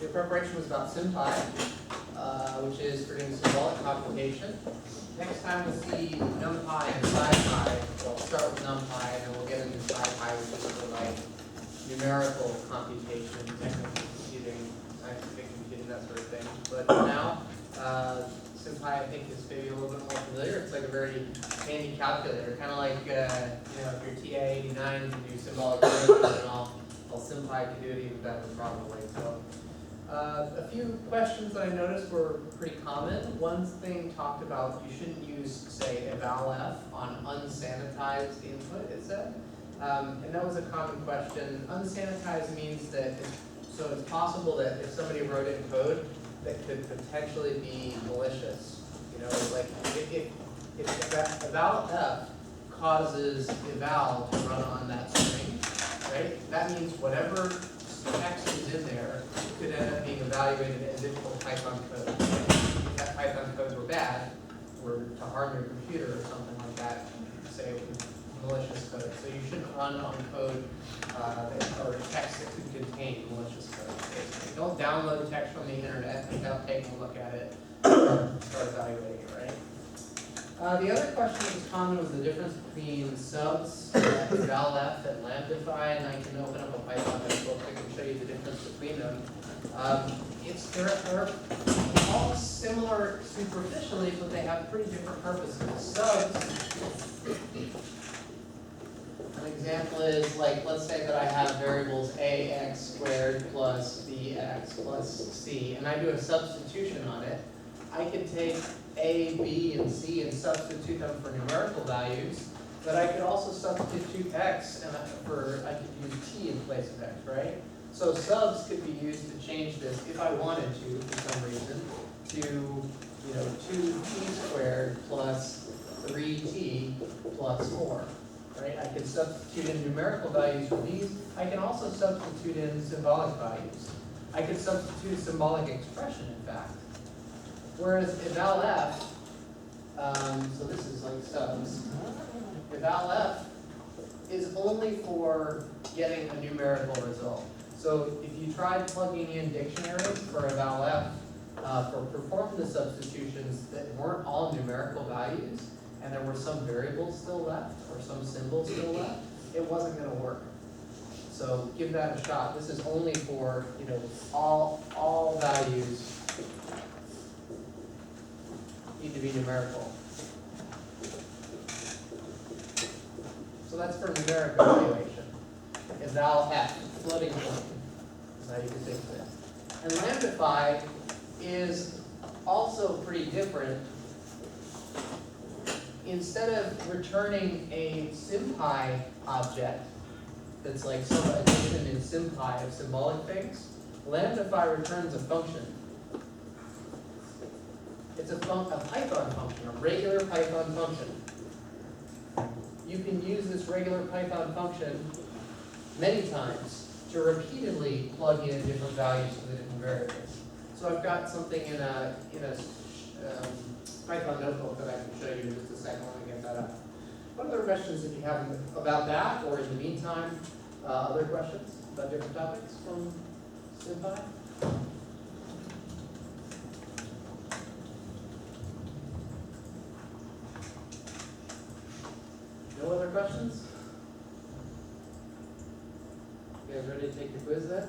Your preparation was about SymPy, which is for doing symbolic computation. Next time we'll see NumPy and SciPy. We'll start with NumPy, and then we'll get into SciPy, which is for like numerical computation, technical computing, scientific computing, that sort of thing. But for now, SymPy I think is maybe a little bit more familiar. It's like a very handy calculator, kind of like if you're TA 89 can do symbolic equations and all SymPy can do it even better probably. So a few questions that I noticed were pretty common. One thing talked about you shouldn't use, say, eval_f on unsanitized input, it said. And that was a common question. Unsanitized means that, so it's possible that if somebody wrote in code that could potentially be malicious. You know, like if eval_f causes eval to run on that string, right? That means whatever text is in there could end up being evaluated as if it were Python code. If that Python codes were bad, or to harm your computer or something like that, say it was malicious code. So you shouldn't run on code or text that could contain malicious code. Basically. Don't download text from the internet without taking a look at it and start evaluating it, right? The other question that was common was the difference between subs, eval_f, and lambdify, and I can open up a Python notebook that can show you the difference between them. They're all similar superficially, but they have pretty different purposes. Subs, an example is like, let's say that I have variables ax squared plus bx plus c, and I do a substitution on it. I can take a, b, and c and substitute them for numerical values, but I could also substitute x and I could use t in place of x, right? So subs could be used to change this if I wanted to, for some reason, to 2t squared plus 3t plus 4, right? I can substitute in numerical values for these. I can also substitute in symbolic values. I could substitute a symbolic expression, in fact. Whereas eval_f, so this is like subs, eval_f is only for getting a numerical result. So if you tried plugging in dictionaries for eval_f, for performing the substitutions that weren't all numerical values, and there were some variables still left, or some symbols still left, it wasn't going to work. So give that a shot. This is only for, all values need to be numerical. So that's for numeric evaluation. Eval_f, floating point, is how you can think of it. And lambdify is also pretty different. Instead of returning a SymPy object that's like some addition in SymPy of symbolic things, lambdify returns a function. It's a Python function, a regular Python function. You can use this regular Python function many times to repeatedly plug in different values for the different variables. So I've got something in a Python notebook that I can show you in just a second when I get that up. What other questions did you have about that, or in the meantime, other questions about different topics from SymPy? No other questions? You guys ready to take your quiz then?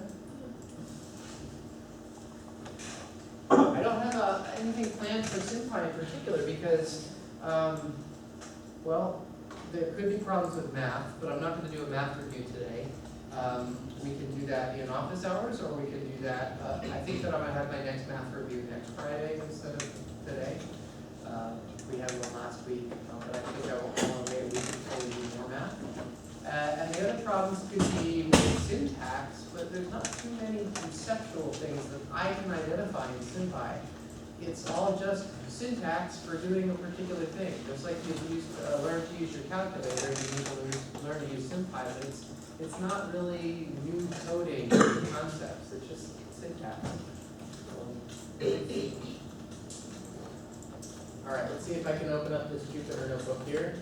I don't have anything planned for SymPy in particular because, well, there could be problems with math, but I'm not going to do a math review today. We can do that in office hours, or we can do that. I think that I'm going to have my next math review next Friday instead of today. We had one last week, but I think I will wait a week before we do more math. And the other problems could be with syntax, but there's not too many conceptual things that I can identify in SymPy. It's all just syntax for doing a particular thing. Just like you learn to use your calculator, you need to learn to use SymPy, but it's not really new coding concepts. It's just syntax. All right, let's see if I can open up this Jupyter notebook here.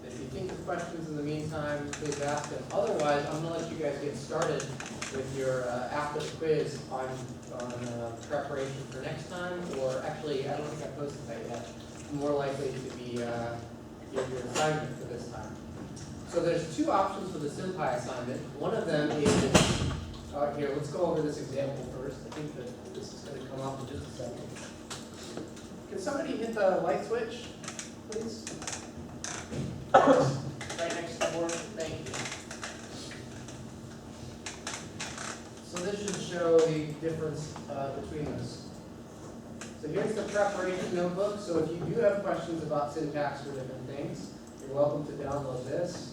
If you think of questions in the meantime, time, please ask them. Otherwise, I'm gonna let you guys get started with your, after the quiz on preparation for next time, or actually, I don't think I posted that yet. More likely to be, your assignment for this time. So there's two options for the SimPy assignment. One of them is, here, let's go over this example first. I think that this is gonna come up in just a second. Can somebody hit the light switch, please? Right next to the board, thank you. So this should show the difference between those. So here's the preparation notebook. So if you do have questions about syntax or different things, you're welcome to download this.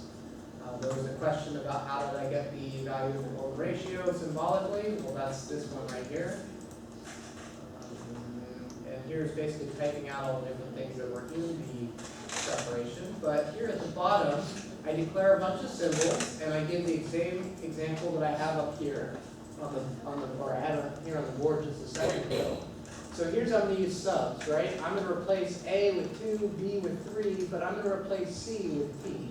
There was a question about how did I get the value of the mole ratio symbolically. Well, that's this one right here. And here's basically typing out all the different things that were in the preparation. But here at the bottom, I declare a bunch of symbols, and I give the same example that I have up here or I had it here on the board just a second ago. So here's I'm going to use subs, right? I'm going to replace A with 2, B with 3, but I'm going to replace C with P.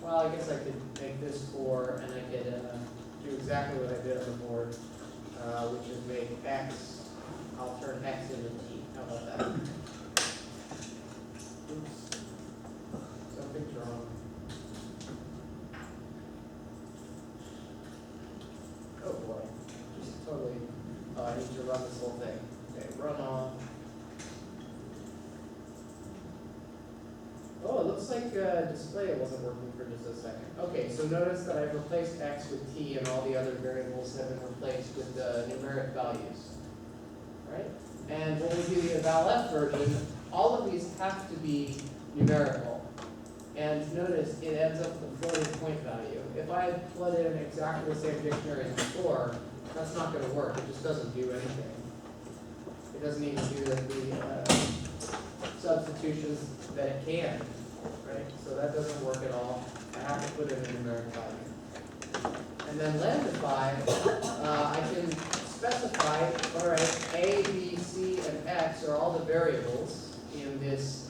Well, I guess I could make this 4, and I could do exactly what I did on the board, which is make X, I'll turn X into T. How about that? Oops. Something's wrong. Oh boy. Just totally, I need to run this whole thing. Okay, run off. Oh, it looks like display wasn't working for just a second. Okay, so notice that I've replaced X with T and all the other variables have been replaced with numeric values. Right? And when we do the eval-f version, all of these have to be numerical. And notice it ends up with a floating point value. If I plug in exactly the same dictionary as before, that's not going to work. It just doesn't do anything. It doesn't even do the substitutions that it can, right? So that doesn't work at all. I have to put in a numeric value. And then lambdify, I can specify, all right, A, B, C, and X are all the variables in this,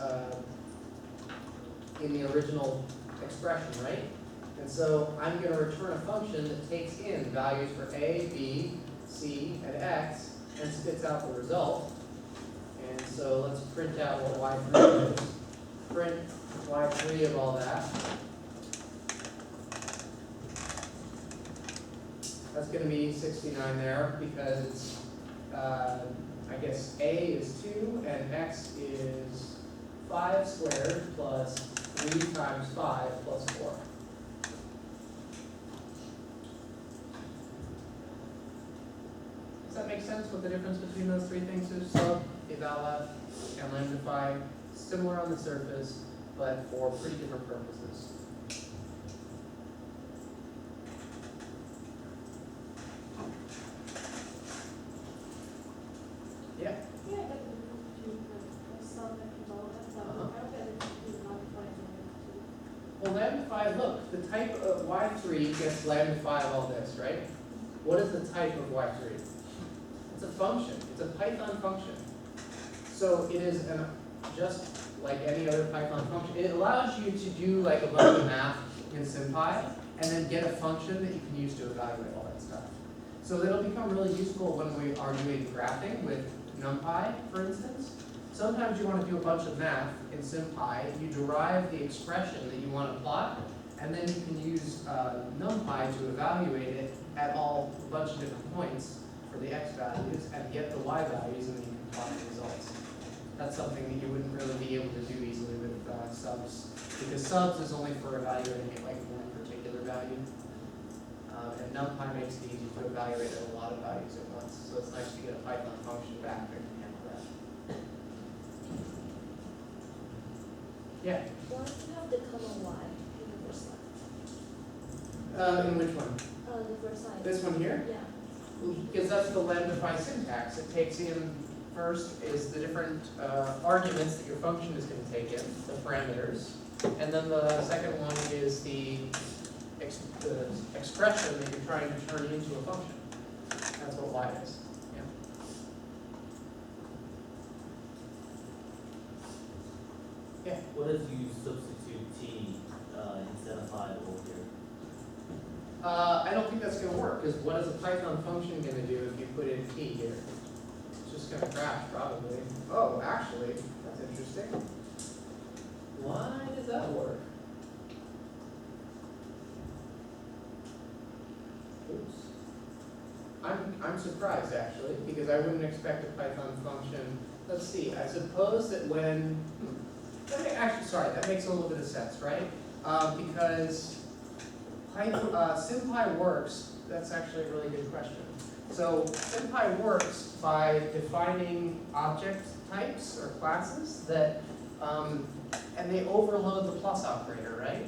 in the original expression, right? And so I'm going to return a function that takes in values for A, B, C, and X, and spits out the result. And so let's print out what y3 is. Print y3 of all that. That's going to be 69 there because it's, I guess A is 2 and X is 5 squared plus 3 times 5 plus 4. Does that make sense what the difference between those three things is? Sub, eval-f, and lambdify, similar on the surface, but for pretty different purposes. Yeah? Yeah, I got the difference between the sub and eval-f. I don't get it between lambdify and lambda. Well, lambdify, look, the type of y3 gets lambdify of all this, right? What is the type of y3? It's a function. It's a Python function. So it is just like any other Python function. It allows you to do like a bunch of math in SimPy and then get a function that you can use to evaluate all that stuff. So it'll become really useful when we are doing graphing with NumPy, for instance. Sometimes you want to do a bunch of math in SimPy. You derive the expression that you want to plot, and then you can use NumPy to evaluate it at a bunch of different points for the x values and get the y values, and then you can plot the results. That's something that you wouldn't really be able to do easily with subs, because subs is only for evaluating it like one particular value. And NumPy makes it easy to evaluate a lot of values at once. So it's nice to get a Python function back that can handle that. Yeah? Why do you have the color y in the first line? In which one? The first line. This one here? Yeah. Because that's the lambdify syntax. It takes in, first is the different arguments that your function is going to take in, the parameters. And then the second one is the expression that you're trying to turn into a function. That's what y is. Yeah. Yeah. What if you substitute t instead of 5 over here? I don't think that's gonna work, because what is a Python function gonna do if you put in t here? It's just gonna crash, probably. Oh, actually, that's interesting. Why does that work? Oops. I'm surprised, actually, because I wouldn't expect a Python function. Let's see, I suppose that when, actually, sorry, that makes a little bit of sense, right? Because SymPy works, that's actually a really good question. So SymPy works by defining object types or classes that, and they overload the plus operator, right?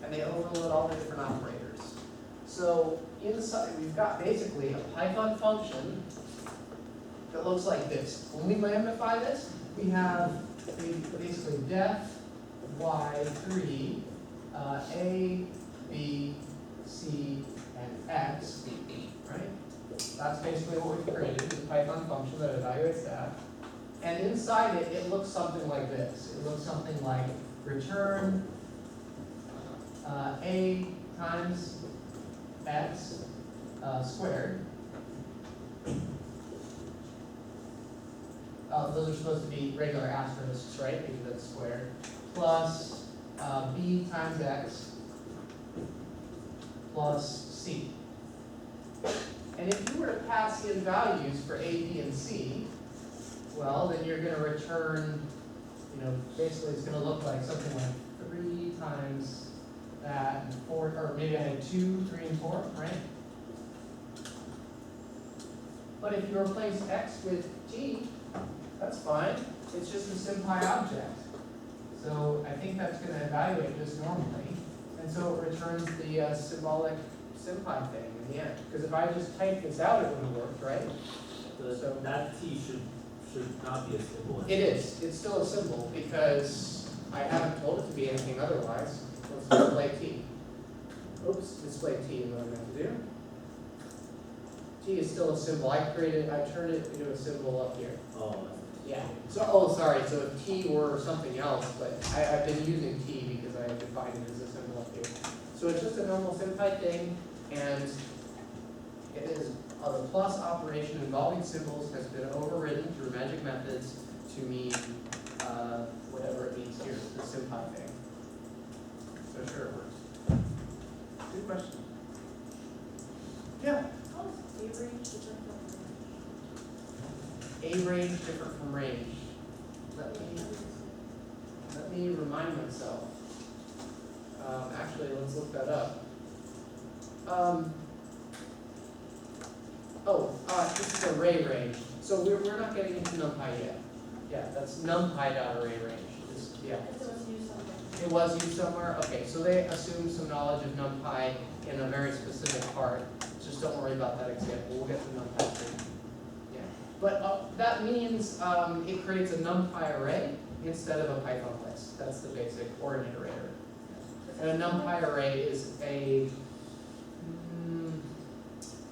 And they overload all the different operators. So inside, we've got basically a Python function that looks like this. When we lambdify this, we have basically def y3, a, b, c, and x, right? That's basically what we've created, is a Python function that evaluates that. And inside it, it looks something like this. It looks something like return a times x squared. Those are supposed to be regular asterisks, right? Because that's squared. Plus b times x plus c. And if you were to pass in values for a, b, and c, well, then you're going to return, basically it's going to look like something like 3 times that, and 4, or maybe I had 2, 3, and 4, right? But if you replace x with t, that's fine. It's just a SymPy object. So I think that's going to evaluate just normally. And so it returns the symbolic SymPy thing in the end. Because if I just type this out, it would have worked, right? So that t should not be a symbol. It is. It's still a symbol because I haven't told it to be anything otherwise. Let's display t. Oops, display t is what I meant to do. T is still a symbol. I turned it into a symbol up here. Oh, Yeah. So, sorry. So if t were something else, but I've been using t because I defined it as a symbol up here. So it's just a normal SymPy thing, and it is the plus operation involving symbols has been overridden through magic methods to mean whatever it means here, the SymPy thing. So sure it works. Good question. Yeah. How is A range different from A range different from range. Let me remind myself. Actually, let's look that up. This is array range. So we're not getting into NumPy yet. Yeah, that's NumPy.array range. Yeah. It was used somewhere. It was used somewhere? Okay, so they assume some knowledge of NumPy in a very specific part. Just don't worry about that example. We'll get to NumPy soon. Yeah. But that means it creates a NumPy array instead of a Python list. That's the basic, or an iterator. And a NumPy array is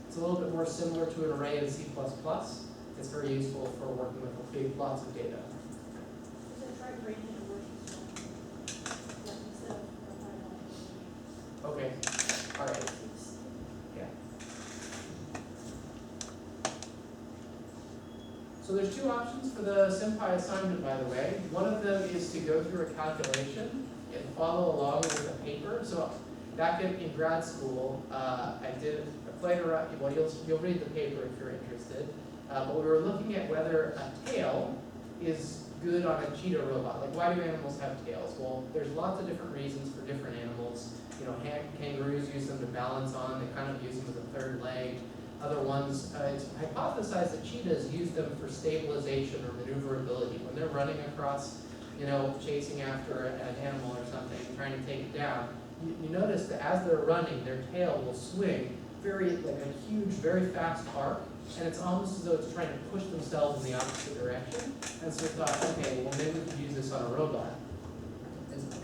it's a little bit more similar to an array in C++. It's very useful for working with big lots of data. Is it try breaking it works? Yeah, instead of a Okay, all right. Yeah. So there's two options for the SymPy assignment, by the way. One of them is to go through a calculation and follow along with a paper. So back in grad school, I played around. Well, you'll read the paper if you're interested. But we were looking at whether a tail is good on a cheetah robot. Like, why do animals have tails? Well, there's lots of different reasons for different animals. Kangaroos use them to balance on. They kind of use them as a third leg. Other ones, it's hypothesized that cheetahs use them for stabilization or maneuverability. When they're running across, chasing after an animal or something, trying to take it down, you notice that as they're running, their tail will swing like a huge, very fast arc, and it's almost as though it's trying to push themselves in the opposite direction. And so we thought, okay, well maybe we could use this on a robot.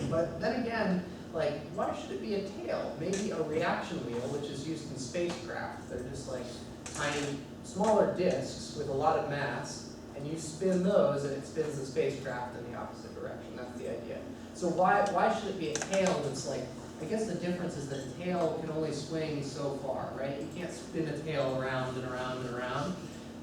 But then again, why should it be a tail? Maybe a reaction wheel, which is used in spacecraft. They're just like tiny, smaller disks with a lot of mass, and you spin those, and it spins the spacecraft in the opposite direction. That's the idea. So why should it be a tail that's like I guess the difference is that a tail can only swing so far, right? You can't spin a tail around and around and around,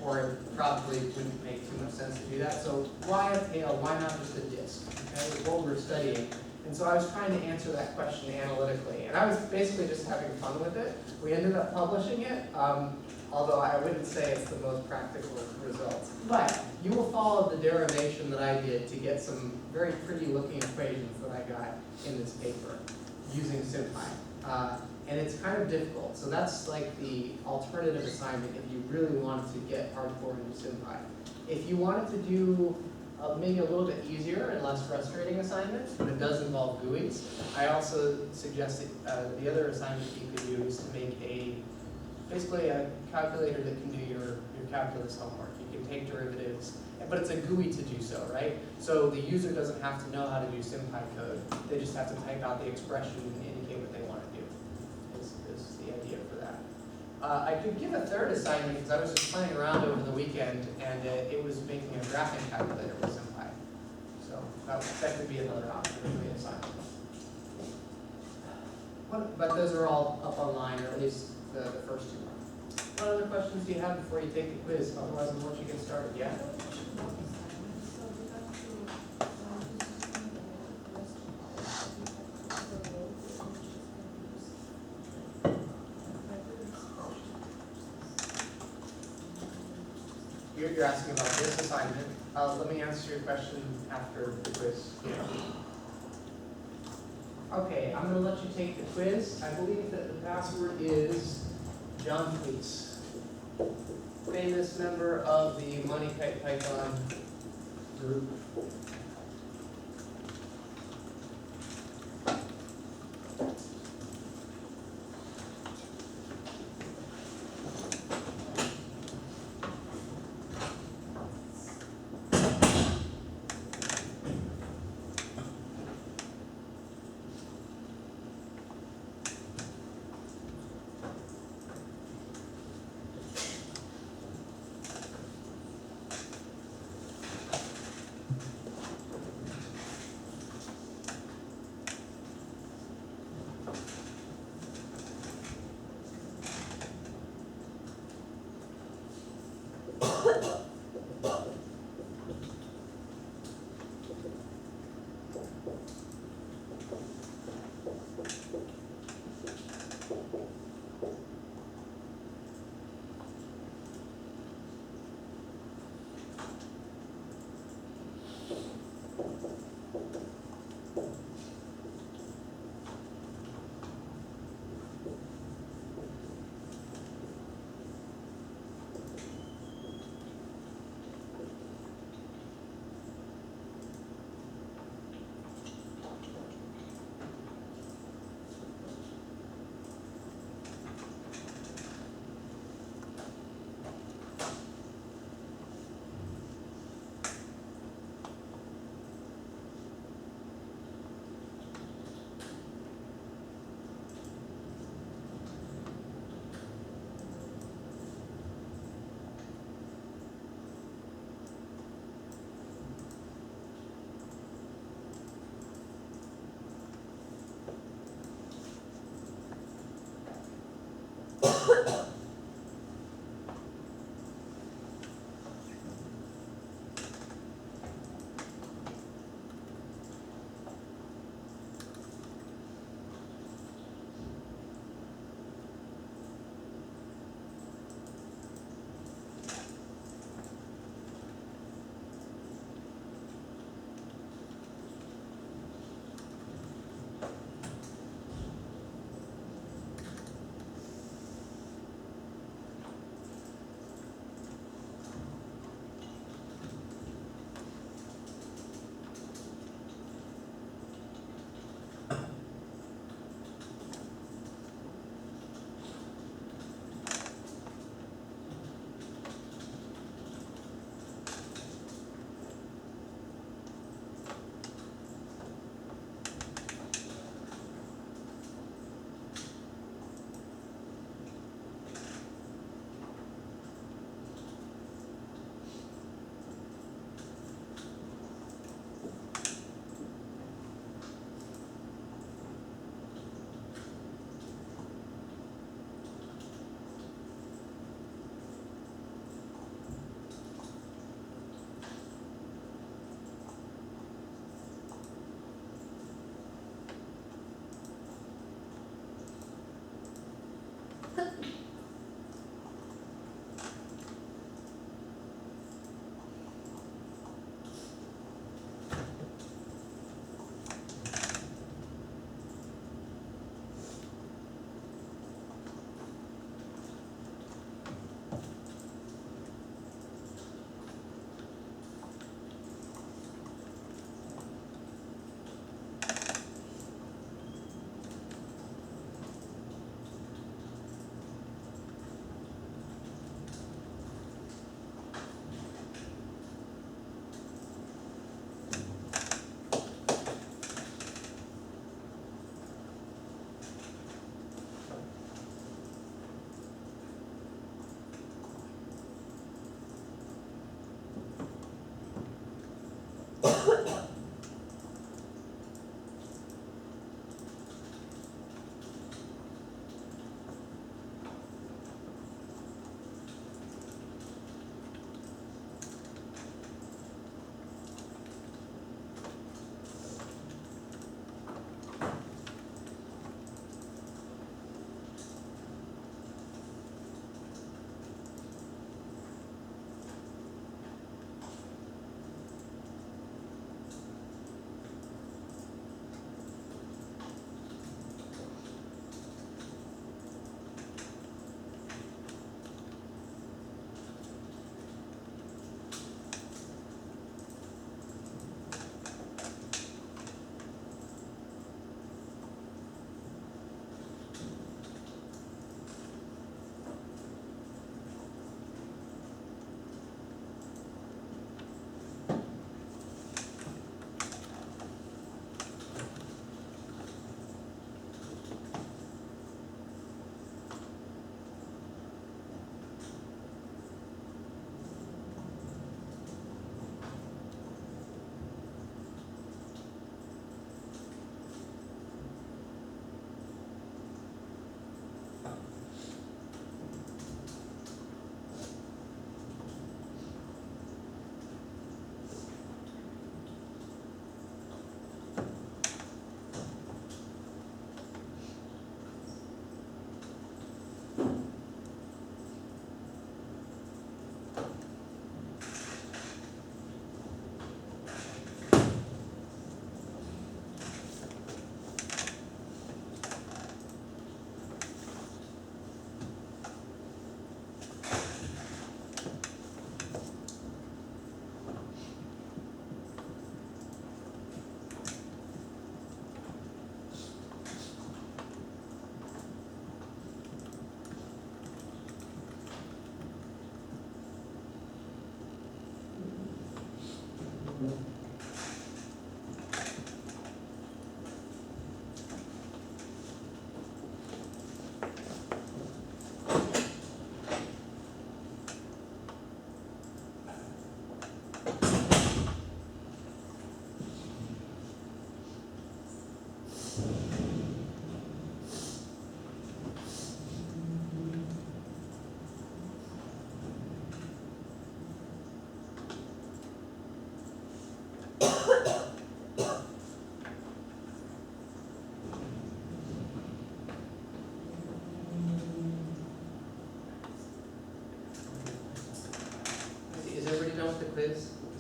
or it probably wouldn't make too much sense to do that. So why a tail? Why not just a disc? Okay, is what we're studying. And so I was trying to answer that question analytically, and I was basically just having fun with it. We ended up publishing it, although I wouldn't say it's the most practical results. But you will follow the derivation that I did to get some very pretty looking equations that I got in this paper using SymPy. And it's kind of difficult, so that's like the alternative assignment if you really wanted to get hardcore into SymPy. If you wanted to do maybe a little bit easier and less frustrating assignment, but it does involve GUIs, I also suggested the other assignment you could do is to make basically a calculator that can do your calculus homework. You can take derivatives, but it's a GUI to do so, right? So the user doesn't have to know how to do SymPy code. They just have to type out the expression and indicate what they want to do, is the idea for that. I could give a third assignment because I was just playing around over the weekend and it was making a graphing calculator with SymPy. So that could be another option for the assignment. But those are all up online, or at least the first two are. What other questions do you have before you take the quiz? Otherwise, I'll let you get started. Yeah? You're asking about this assignment. Let me answer your question after the quiz. Yeah. Okay, I'm going to let you take the quiz. I believe that the password is John Fleece, famous member of the Money Kite Python group.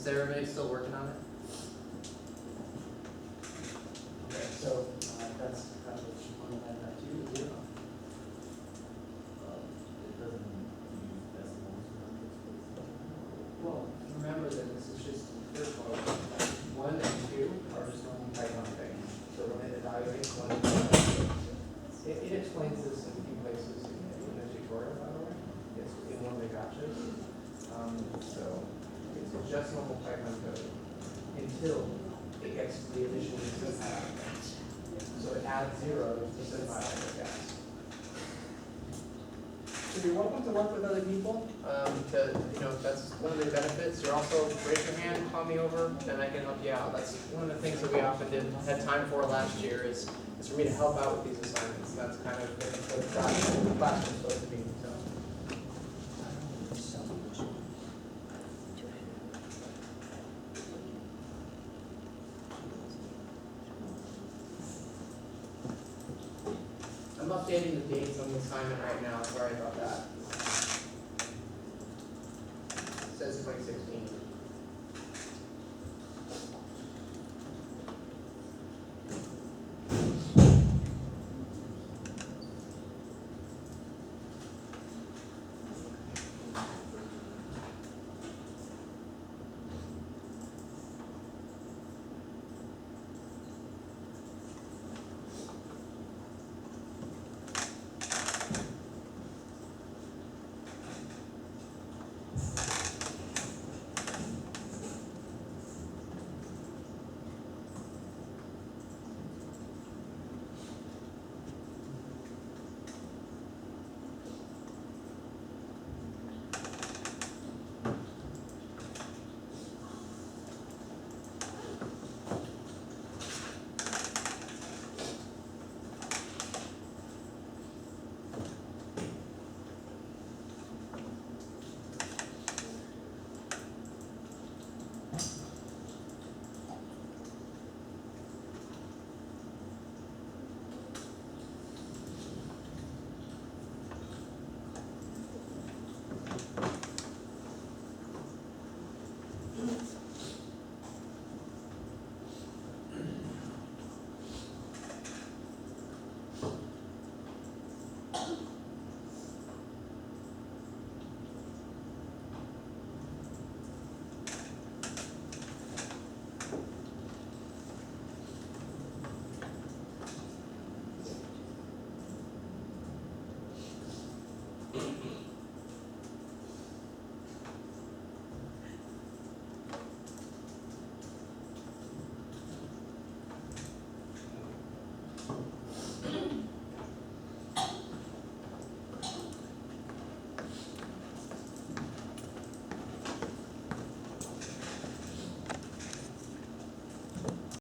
everybody still working on it? Okay, so, that's kind of on that too, is it? It doesn't use decimals. Well, remember that this is just first of all, 1 and 2 are just normal Python things. So when it evaluates 1 and 2, it explains this in a few places in the tutorial, by the way. It's in one of the gotchas. So it's just normal Python code until it gets to the addition of the syntax. So it adds 0 to syntax, I guess. So you're welcome to work with other people, that's one of the benefits. You're also, raise your hand, call me over, then I can help you out. That's one of the things that we often had time for last year is for me to help out with these assignments. That's kind of what the class was supposed to be, so. I'm updating the dates on the assignment right now, sorry about that. It says 2016.